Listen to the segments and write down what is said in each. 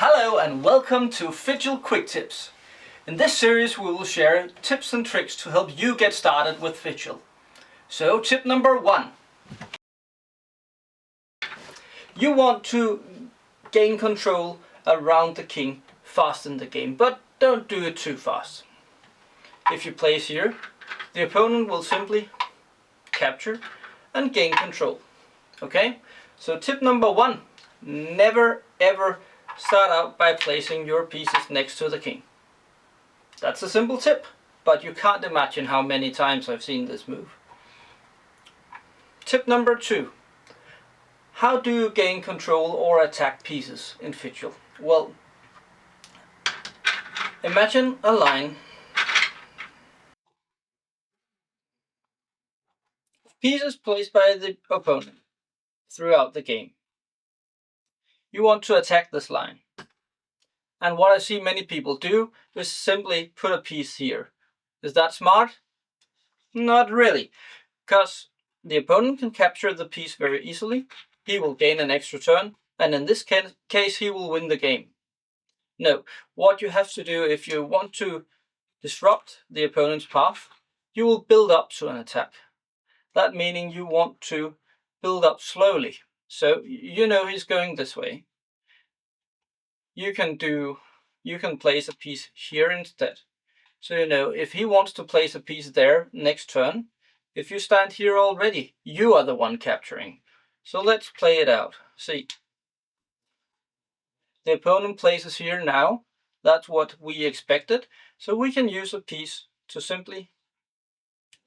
Hello and welcome to Fidchell Quick Tips. In this series we will share tips and tricks to help you get started with Fidchell. So tip number 1. You want to gain control around the king fast in the game, but don't do it too fast. If you place here, the opponent will simply capture and gain control. Okay? So tip number 1, never ever start out by placing your pieces next to the king. That's a simple tip, but you can't imagine how many times I've seen this move. Tip number 2. How do you gain control or attack pieces in Fidchell? Well, imagine a line of pieces placed by the opponent throughout the game. You want to attack this line. And what I see many people do is simply put a piece here. Is that smart? Not really, because the opponent can capture the piece very easily. He will gain an extra turn, and in this case he will win the game. No, what you have to do if you want to disrupt the opponent's path, you will build up to an attack. That meaning you want to build up slowly. So you know he's going this way. You can place a piece here instead. So you know if he wants to place a piece there next turn, if you stand here already, you are the one capturing. So let's play it out. See, the opponent places here now. That's what we expected. So we can use a piece to simply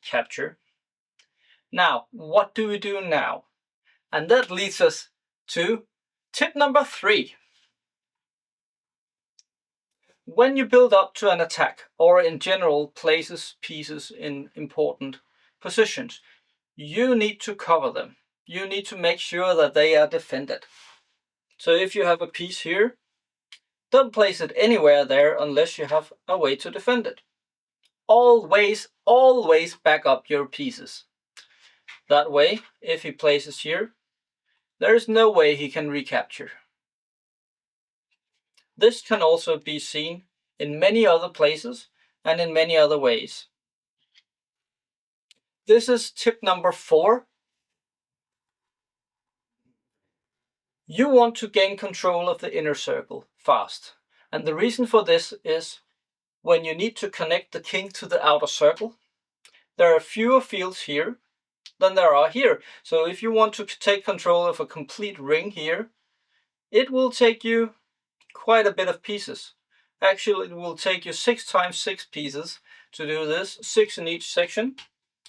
capture. Now, what do we do now? And that leads us to tip number 3. When you build up to an attack, or in general places pieces in important positions, you need to cover them. You need to make sure that they are defended. So if you have a piece here, don't place it anywhere there unless you have a way to defend it. Always back up your pieces. That way, if he places here, there is no way he can recapture. This can also be seen in many other places and in many other ways. This is tip number 4. You want to gain control of the inner circle fast. And the reason for this is when you need to connect the king to the outer circle, there are fewer fields here than there are here. So if you want to take control of a complete ring here, it will take you quite a bit of pieces. Actually, it will take you 6 times 6 pieces to do this, 6 in each section,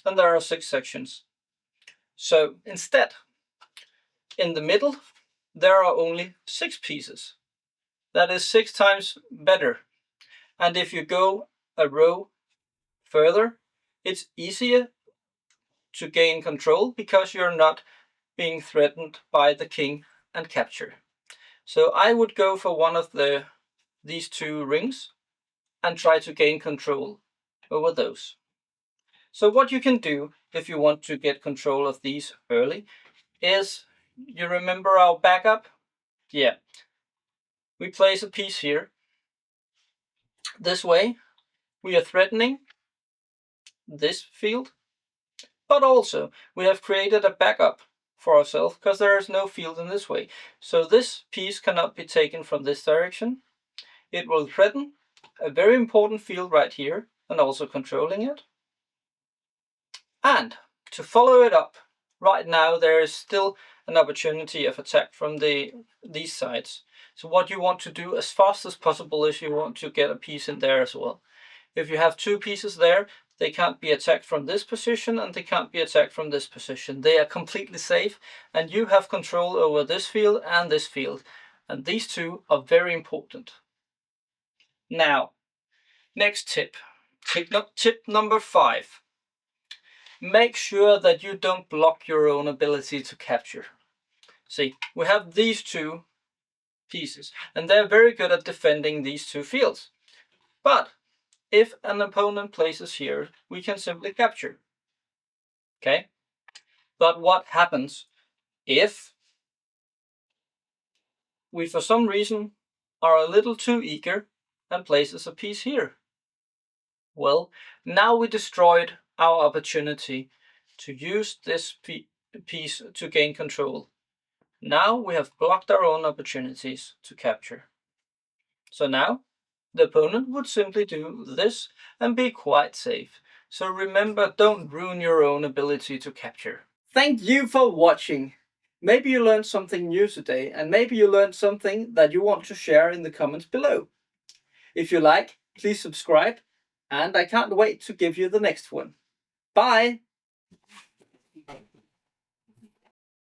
and there are 6 sections. So instead, in the middle, there are only 6 pieces. That is 6 times better. And if you go a row further, it's easier to gain control because you're not being threatened by the king and capture. So I would go for one of these 2 rings and try to gain control over those. So what you can do if you want to get control of these early is, you remember our backup? Yeah. We place a piece here. This way we are threatening this field, but also we have created a backup for ourselves because there is no field in this way. So this piece cannot be taken from this direction. It will threaten a very important field right here and also controlling it. And to follow it up, right now there is still an opportunity of attack from these sides. So what you want to do as fast as possible is you want to get a piece in there as well. If you have 2 pieces there, they can't be attacked from this position and they can't be attacked from this position. They are completely safe and you have control over this field and this field. And these 2 are very important. Now, next tip. Tip number 5. Make sure that you don't block your own ability to capture. See, we have these 2 pieces and they're very good at defending these 2 fields. But if an opponent places here, we can simply capture. Okay? But what happens if we for some reason are a little too eager and places a piece here. Well, now we destroyed our opportunity to use this piece to gain control. Now we have blocked our own opportunities to capture. So now the opponent would simply do this and be quite safe. So remember, don't ruin your own ability to capture. Thank you for watching. Maybe you learned something new today, and maybe you learned something that you want to share in the comments below. If you like, please subscribe, and I can't wait to give you the next one. Bye!